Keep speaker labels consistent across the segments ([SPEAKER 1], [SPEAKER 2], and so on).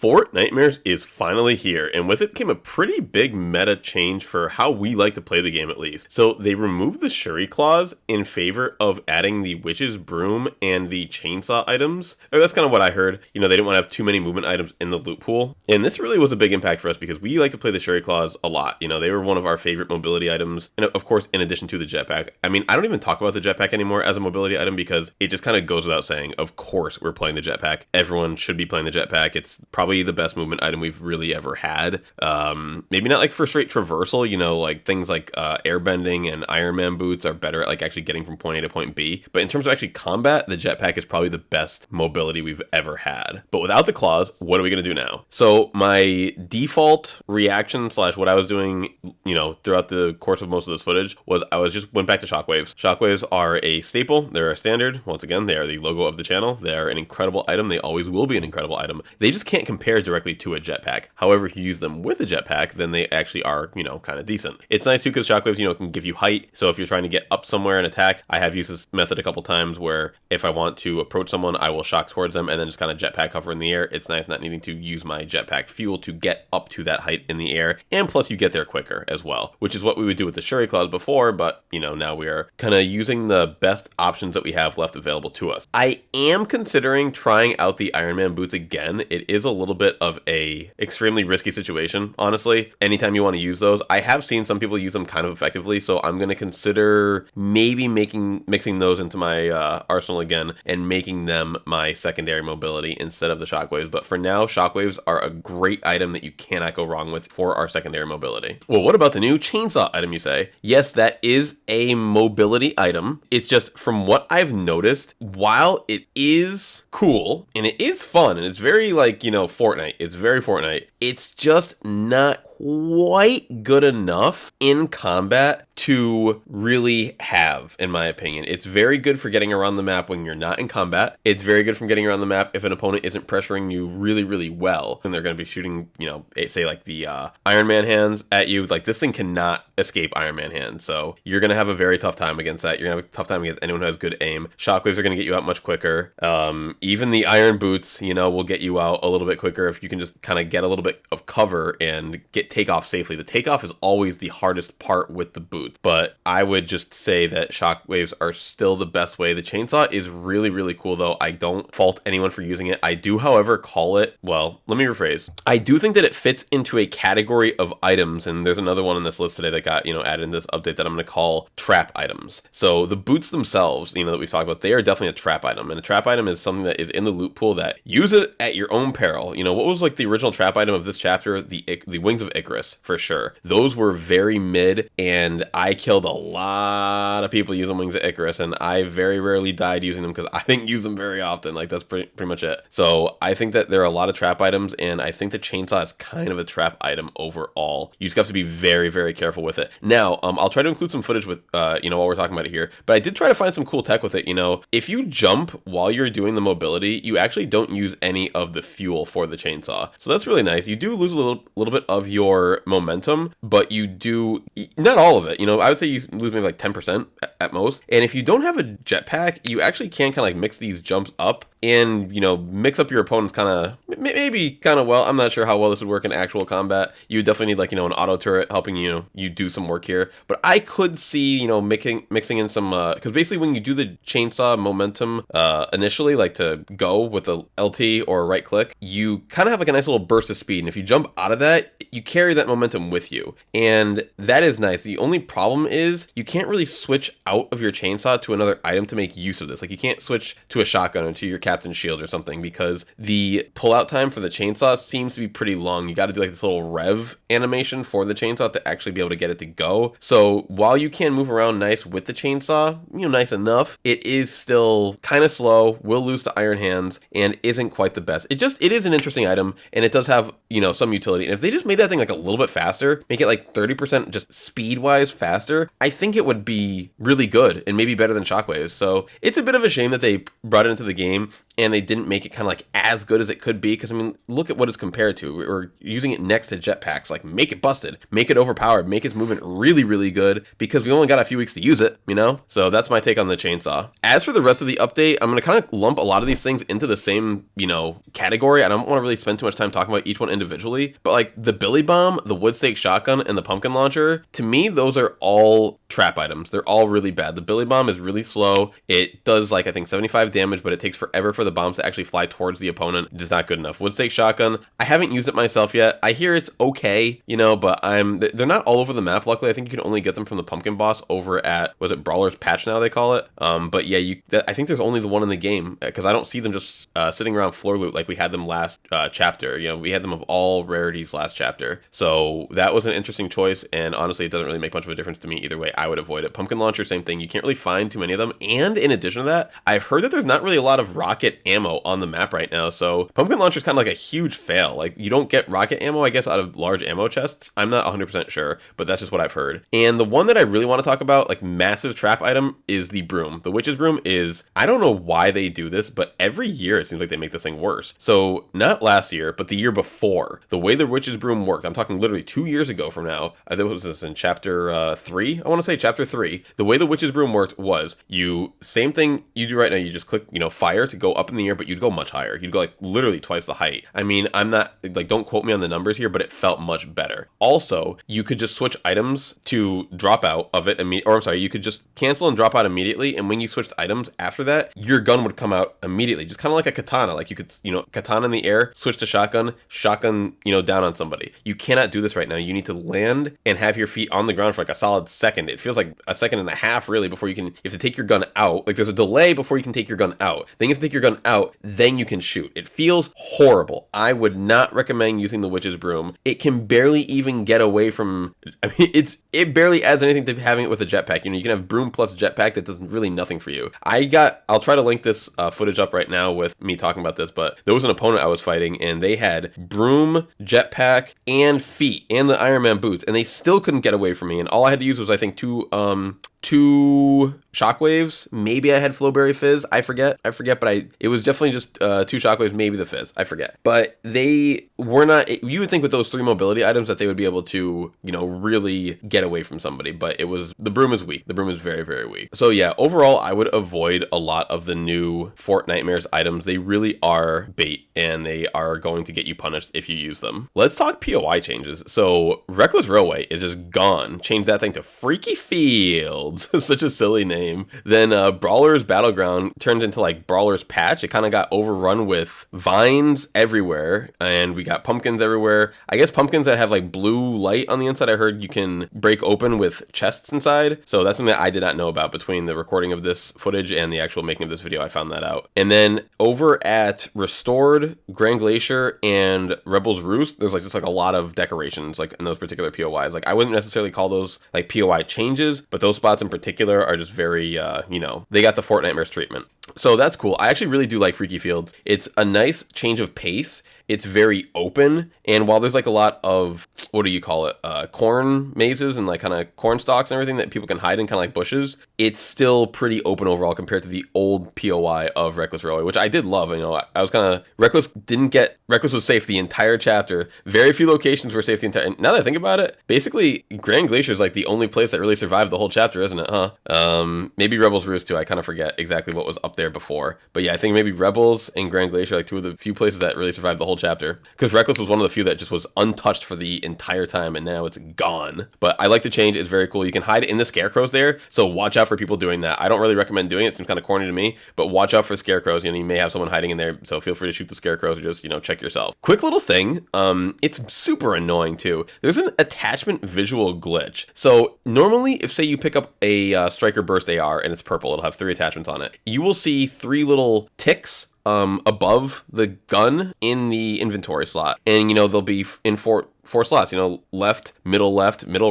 [SPEAKER 1] Fortnitmares is finally here, and with it came a pretty big meta change for how we like to play the game, at least. So they removed the Shuri clause in favor of adding the witch's broom and the chainsaw items. Or that's kind of what I heard. You know, they didn't want to have too many movement items in the loot pool, and this really was a big impact for us because we like to play the Shuri clause a lot. You know, they were one of our favorite mobility items, and of course, in addition to the jetpack. I mean, I don't even talk about the jetpack anymore as a mobility item because it just kind of goes without saying. Of course, we're playing the jetpack. Everyone should be playing the jetpack. It's probably the best movement item we've really ever had. Maybe not like for straight traversal, you know, like things like airbending and Iron Man boots are better at like actually getting from point A to point B. But in terms of actually combat, the jetpack is probably the best mobility we've ever had. But without the claws, what are we going to do now? So my default reaction slash what I was doing, you know, throughout the course of most of this footage was I was just went back to Shockwaves. Shockwaves are a staple. They're a standard. Once again, they are the logo of the channel. They're an incredible item. They always will be an incredible item. They just can't compare directly to a jetpack. However, if you use them with a jetpack, then they actually are, you know, kind of decent. It's nice too because Shockwaves, you know, can give you height. So if you're trying to get up somewhere and attack, I have used this method a couple times where if I want to approach someone, I will shock towards them and then just kind of jetpack hover in the air. It's nice not needing to use my jetpack fuel to get up to that height in the air. And plus you get there quicker as well, which is what we would do with the Shuri claws before. But, you know, now we are kind of using the best options that we have left available to us. I am considering trying out the Iron Man boots again. It is a little bit of a extremely risky situation, honestly. Anytime you want to use those, I have seen some people use them kind of effectively, so I'm going to consider maybe mixing those into my arsenal again and making them my secondary mobility instead of the Shockwaves. But for now, Shockwaves are a great item that you cannot go wrong with for our secondary mobility. Well, what about the new chainsaw item, you say? Yes, that is a mobility item. It's just from what I've noticed, while it is cool and it is fun and it's very like, you know, Fortnite, it's very Fortnite, it's just not quite good enough in combat to really have, in my opinion. It's very good for getting around the map when you're not in combat. It's very good for getting around the map if an opponent isn't pressuring you really, really well and they're going to be shooting, you know, say like the Iron Man hands at you. Like this thing cannot escape Iron Man hands, so you're going to have a very tough time against that. You're going to have a tough time against anyone who has good aim. Shockwaves are going to get you out much quicker. Even the iron boots, you know, will get you out a little bit quicker if you can just kind of get a little bit of cover and get takeoff safely. The takeoff is always the hardest part with the boots, but I would just say that Shockwaves are still the best way. The chainsaw is really, really cool though. I don't fault anyone for using it. I do, however, call it, well, let me rephrase. I do think that it fits into a category of items, and there's another one on this list today that got, you know, added in this update that I'm going to call trap items. So the boots themselves, you know, that we've talked about, they are definitely a trap item, and a trap item is something that is in the loot pool that use it at your own peril. You know, what was like the original trap item of this chapter? The Wings of Icarus, for sure. Those were very mid, and I killed a lot of people using Wings of Icarus, and I very rarely died using them because I didn't use them very often. Like, that's pretty much it. So I think that there are a lot of trap items, and I think the chainsaw is kind of a trap item overall. You just have to be very, very careful with it. Now, I'll try to include some footage with, you know, while we're talking about it here, but I did try to find some cool tech with it. You know, if you jump while you're doing the mobility, you actually don't use any of the fuel for the chainsaw. So that's really nice. You do lose a little bit of your momentum, but you do, not all of it. You know, I would say you lose maybe like 10% at most. And if you don't have a jetpack, you actually can kind of like mix these jumps up and, you know, mix up your opponent's kind of, maybe kind of well. I'm not sure how well this would work in actual combat. You would definitely need like, you know, an auto turret helping you do some work here. But I could see, you know, mixing in some, because basically when you do the chainsaw momentum initially, like to go with the LT or right click, you kind of have like a nice little burst of speed. And if you jump out of that, you carry that momentum with you. And that is nice. The only problem is you can't really switch out of your chainsaw to another item to make use of this. Like you can't switch to a shotgun or to your captain's shield or something because the pullout time for the chainsaw seems to be pretty long. You got to do like this little rev animation for the chainsaw to actually be able to get it to go. So while you can move around nice with the chainsaw, you know, nice enough, it is still kind of slow, will lose to iron hands, and isn't quite the best. It is an interesting item, and it does have, you know, some utility. And if they just made that thing like a little bit faster, make it like 30% just speed-wise faster, I think it would be really good and maybe better than Shockwaves. So it's a bit of a shame that they brought it into the game. and they didn't make it kind of like as good as it could be. Because I mean, look at what it's compared to. We're using it next to jetpacks. Like, make it busted, make it overpowered, make its movement really, really good, because we only got a few weeks to use it, you know? So that's my take on the chainsaw. As for the rest of the update, I'm going to kind of lump a lot of these things into the same, you know, category. I don't want to really spend too much time talking about each one individually, but like the Billy Bomb, the wood stake shotgun, and the pumpkin launcher, to me, those are all trap items. They're all really bad. The Billy Bomb is really slow. It does like, I think 75 damage, but it takes forever for the bombs to actually fly towards the opponent. It's just not good enough. Wood stake shotgun, I haven't used it myself yet. I hear it's okay, you know, but they're not all over the map. Luckily, I think you can only get them from the pumpkin boss over at, was it Brawler's Patch now they call it? But yeah, I think there's only the one in the game, because I don't see them just sitting around floor loot like we had them last chapter. You know, we had them of all rarities last chapter. So that was an interesting choice, and honestly, it doesn't really make much of a difference to me either way. I would avoid it. Pumpkin launcher, same thing. You can't really find too many of them, and in addition to that, I've heard that there's not really a lot of rocket ammo on the map right now, so pumpkin launcher is kind of like a huge fail. Like, you don't get rocket ammo, I guess, out of large ammo chests. I'm not 100% sure, but that's just what I've heard. And the one that I really want to talk about, like massive trap item, is the broom. The witch's broom is, I don't know why they do this, but every year it seems like they make this thing worse. So not last year, but the year before, the way the witch's broom worked, I'm talking literally 2 years ago from now, I think it was this in chapter 3, I want to say chapter 3, the way the witch's broom worked was, same thing you do right now, you just click, you know, fire to go up in the air, but you'd go much higher. You'd go like literally twice the height. I mean, I'm not, like, don't quote me on the numbers here, but it felt much better. Also, you could just switch items to drop out of it, or I'm sorry, you could just cancel and drop out immediately, and when you switched items after that, your gun would come out immediately, just kind of like a katana. Like, you could, you know, katana in the air, switch to shotgun, you know, down on somebody. You cannot do this right now. You need to land and have your feet on the ground for like a solid second. It feels like a second and a half, really, before you have to take your gun out. Like, there's a delay before you can take your gun out. Then you have to take your gun out, then you can shoot. It feels horrible. I would not recommend using the witch's broom. It can barely even get away from, I mean, it barely adds anything to having it with a jetpack. You know, you can have broom plus jetpack that does really nothing for you. I'll try to link this footage up right now with me talking about this, but there was an opponent I was fighting, and they had broom, jetpack, and feet, and the Iron Man boots, and they still couldn't get away from me, and all I had to use was, I think, two Shockwaves. Maybe I had Flowberry Fizz. I forget, but it was definitely just 2 Shockwaves, maybe the Fizz. I forget. But they were not, you would think with those 3 mobility items that they would be able to, you know, really get away from somebody, but the broom is weak. The broom is very, very weak. So yeah, overall, I would avoid a lot of the new Fortnitmares items. They really are bait, and they are going to get you punished if you use them. Let's talk POI changes. So Reckless Railway is just gone. Change that thing to Freaky Field. Such a silly name. Then Brawler's Battleground turned into like Brawler's Patch. It kind of got overrun with vines everywhere, and we got pumpkins everywhere. I guess pumpkins that have like blue light on the inside, I heard you can break open with chests inside. So that's something that I did not know about. Between the recording of this footage and the actual making of this video, I found that out. And then over at Restored, Grand Glacier, and Rebel's Roost, there's like just like a lot of decorations like in those particular POIs. Like, I wouldn't necessarily call those like POI changes, but those spots in particular are just very, you know, they got the Fortnitmares treatment. So that's cool. I actually really do like Freaky Fields. It's a nice change of pace. It's very open, and while there's like a lot of, what do you call it, corn mazes and like kind of corn stalks and everything that people can hide in, kind of like bushes, it's still pretty open overall compared to the old POI of Reckless Railway, which I did love. You know, I was kind of, Reckless was safe the entire chapter. Very few locations were safe the entire, and now that I think about it, basically Grand Glacier is like the only place that really survived the whole chapter, isn't it, huh? Maybe Rebel's Roost too. I kind of forget exactly what was up there before, but yeah, I think maybe Rebels and Grand Glacier are like 2 of the few places that really survived the whole chapter, because Reckless was one of the few that just was untouched for the entire time, and now it's gone. But I like the change. It's very cool. You can hide in the scarecrows there, so watch out for people doing that. I don't really recommend doing it. It seems kind of corny to me, but watch out for scarecrows. You know, you may have someone hiding in there, so feel free to shoot the scarecrows or just, you know, check yourself. Quick little thing, it's super annoying too. There's an attachment visual glitch. So normally, if say you pick up a Striker Burst AR and it's purple, it'll have 3 attachments on it. You will see 3 little ticks above the gun in the inventory slot, and you know they'll be in 4 slots, you know, left, middle,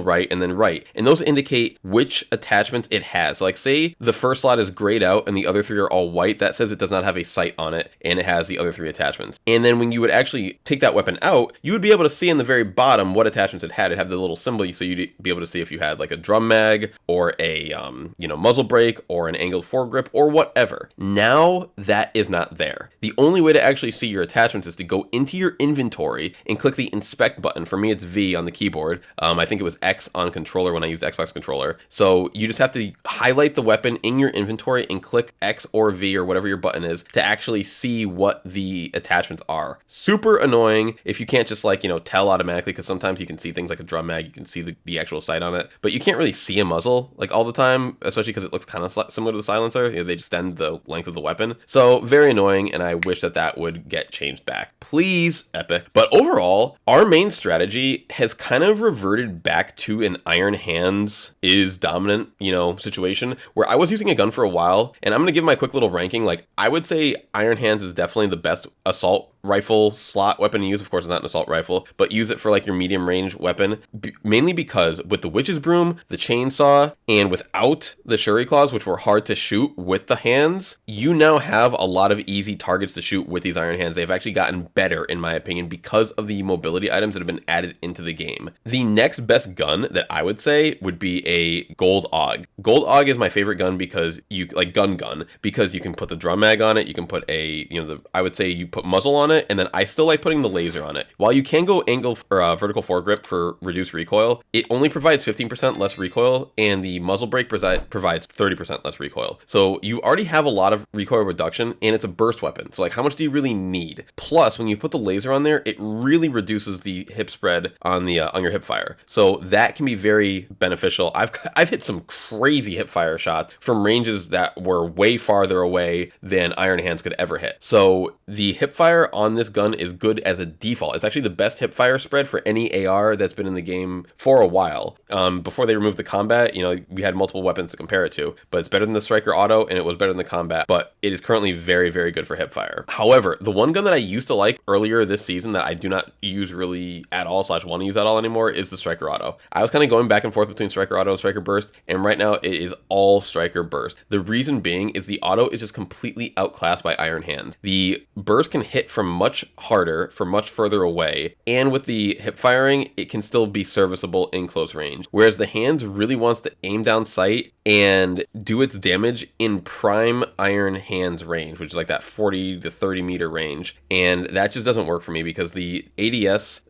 [SPEAKER 1] right, and then right. And those indicate which attachments it has. So like say the first slot is grayed out and the other 3 are all white, that says it does not have a sight on it and it has the other 3 attachments. And then when you would actually take that weapon out, you would be able to see in the very bottom what attachments it had. It had the little symbol, so you'd be able to see if you had like a drum mag or a you know, muzzle brake or an angled foregrip or whatever. Now that is not there. The only way to actually see your attachments is to go into your inventory and click the inspect button. For me, it's V on the keyboard. I think it was X on controller when I used Xbox controller. So you just have to highlight the weapon in your inventory and click X or V or whatever your button is to actually see what the attachments are. Super annoying if you can't just like, you know, tell automatically, because sometimes you can see things like a drum mag, you can see the actual sight on it, but you can't really see a muzzle like all the time, especially because it looks kind of similar to the silencer. You know, they extend the length of the weapon. So very annoying, and I wish that would get changed back. Please, Epic. But overall, our main strategy has kind of reverted back to an iron hands is dominant, you know, situation where I was using a gun for a while, and I'm going to give my quick little ranking. Like, I would say iron hands is definitely the best assault rifle slot weapon to use. Of course, it's not an assault rifle, but use it for like your medium range weapon, mainly because with the witch's broom, the chainsaw, and without the shuri claws, which were hard to shoot with the hands, you now have a lot of easy targets to shoot with these iron hands. They've actually gotten better, in my opinion, because of the mobility items that have been added into the game. The next best gun that I would say would be a gold AUG. Gold AUG is my favorite gun because you like gun because you can put the drum mag on it, you can put a, you know, I would say you put muzzle on it, and then I still like putting the laser on it. While you can go angle or vertical foregrip for reduced recoil, it only provides 15% less recoil, and the muzzle brake provides 30% less recoil. So you already have a lot of recoil reduction, and it's a burst weapon. So like, how much do you really need? Plus, when you put the laser on there, it really reduces the hip spread on the on your hip fire. So that can be very beneficial. I've hit some crazy hip fire shots from ranges that were way farther away than iron hands could ever hit. So the hip fire on this gun is good as a default. It's actually the best hip fire spread for any AR that's been in the game for a while. Before they removed the combat, you know, we had multiple weapons to compare it to, but it's better than the striker auto, and it was better than the combat, but it is currently very, very good for hip fire. However, the one gun that I used to like earlier this season that I do not use really at all / want to use at all anymore is the striker auto. I was kind of going back and forth between striker auto and striker burst, and right now it is all striker burst. The reason being is the auto is just completely outclassed by iron hands. The burst can hit from much harder, from much further away, and with the hip firing, it can still be serviceable in close range. Whereas the hands really wants to aim down sight and do its damage in prime iron hands range, which is like that 40 to 30 meter range. And that just doesn't work for me because the ADS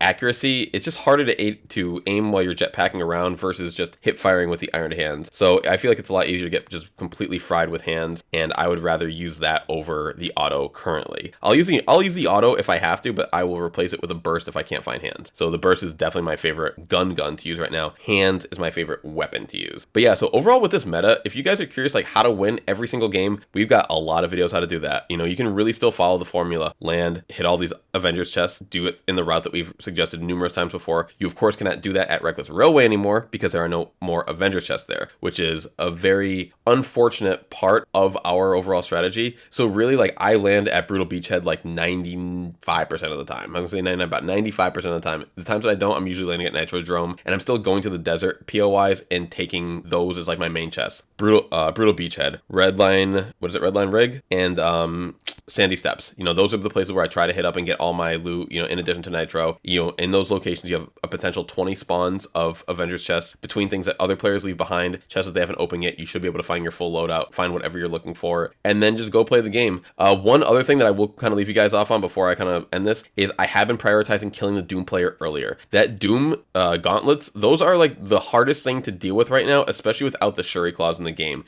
[SPEAKER 1] accuracy, it's just harder to aim while you're jetpacking around versus just hip firing with the iron hands. So I feel like it's a lot easier to get just completely fried with hands, and I would rather use that over the auto currently. I'll use the auto if I have to, but I will replace it with a burst if I can't find hands. So the burst is definitely my favorite gun to use right now. Hands is my favorite weapon to use. But yeah, so overall with this meta, if you guys are curious like how to win every single game, we've got a lot of videos how to do that. You know, you can really still follow the formula, land, hit all these Avengers chests, do it in the route that we've suggested numerous times before. You of course cannot do that at Reckless Railway anymore because there are no more Avengers chests there, which is a very unfortunate part of our overall strategy. So really, like, I land at Brutal Beachhead like 95% of the time. I'm gonna say 99, about 95% of the time. The times that I don't, I'm usually landing at Nitrodrome, and I'm still going to the desert POIs and taking those as like my main chests. Brutal Beachhead, Redline, what is it? Redline Rig, and Sandy Steps. You know, those are the places where I try to hit up and get all my loot, you know, in addition to Nitro. You know, in those locations, you have a potential 20 spawns of Avengers chests between things that other players leave behind, chests that they haven't opened yet. You should be able to find your full loadout, find whatever you're looking for, and then just go play the game. One other thing that I will kind of leave you guys off on before I kind of end this is I have been prioritizing killing the Doom player earlier. That Doom gauntlets, those are like the hardest thing to deal with right now, especially without the Shuri claws in the game.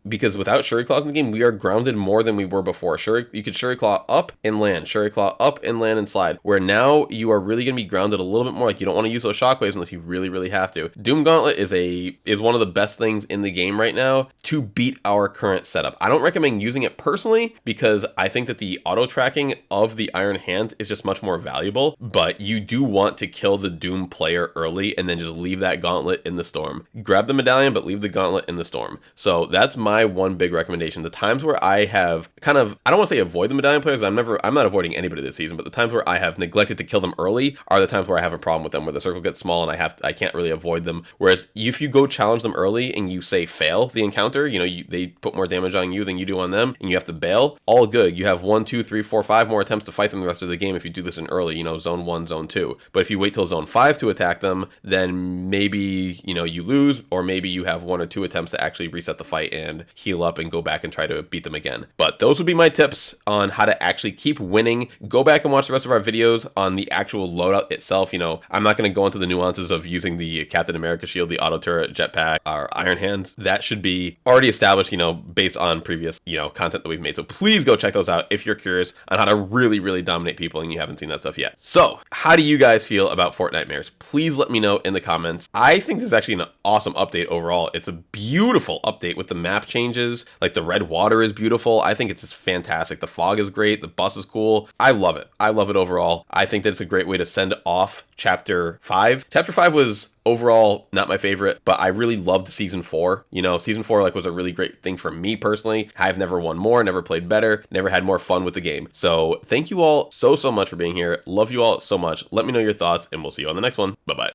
[SPEAKER 1] Because without Shuri claws in the game, we are grounded more than we were before. You could Shuri claw up and land, Shuri claw up and land and slide, where now you are really going to be grounded a little bit more. Like, you don't want to use those shockwaves unless you really, really have to. Doom Gauntlet is one of the best things in the game right now to beat our current setup. I don't recommend using it personally because I think that the auto tracking stacking of the Iron Hands is just much more valuable, but you do want to kill the Doom player early and then just leave that gauntlet in the storm. Grab the medallion, but leave the gauntlet in the storm. So that's my one big recommendation. The times where I have kind of, I don't want to say avoid the medallion players, I'm not avoiding anybody this season, but the times where I have neglected to kill them early are the times where I have a problem with them, where the circle gets small and I can't really avoid them. Whereas if you go challenge them early and you say fail the encounter, they put more damage on you than you do on them, and you have to bail, all good. You have 1, 2, 3, 4, 5 more attempts to fight them the rest of the game if you do this in early, zone 1, zone 2. But if you wait till zone 5 to attack them, then maybe, you lose, or maybe you have 1 or 2 attempts to actually reset the fight and heal up and go back and try to beat them again. But those would be my tips on how to actually keep winning. Go back and watch the rest of our videos on the actual loadout itself. I'm not going to go into the nuances of using the Captain America shield, the auto turret, jetpack, our Iron Hands. That should be already established, based on previous, content that we've made. So please go check those out if you're curious on how to really, really dominate people and you haven't seen that stuff yet. So how do you guys feel about Fortnitmares? Please let me know in the comments. I think this is actually an awesome update overall. It's a beautiful update with the map changes. Like, the red water is beautiful. I think it's just fantastic. The fog is great. The bus is cool. I love it. I love it overall. I think that it's a great way to send off Chapter 5. Chapter 5 was overall not my favorite, but I really loved Season 4. Season 4 was a really great thing for me personally. I've never won more, never played better, never had more fun with the game. So thank you all so much for being here. Love you all so much. Let me know your thoughts, and we'll see you on the next one. Bye-bye.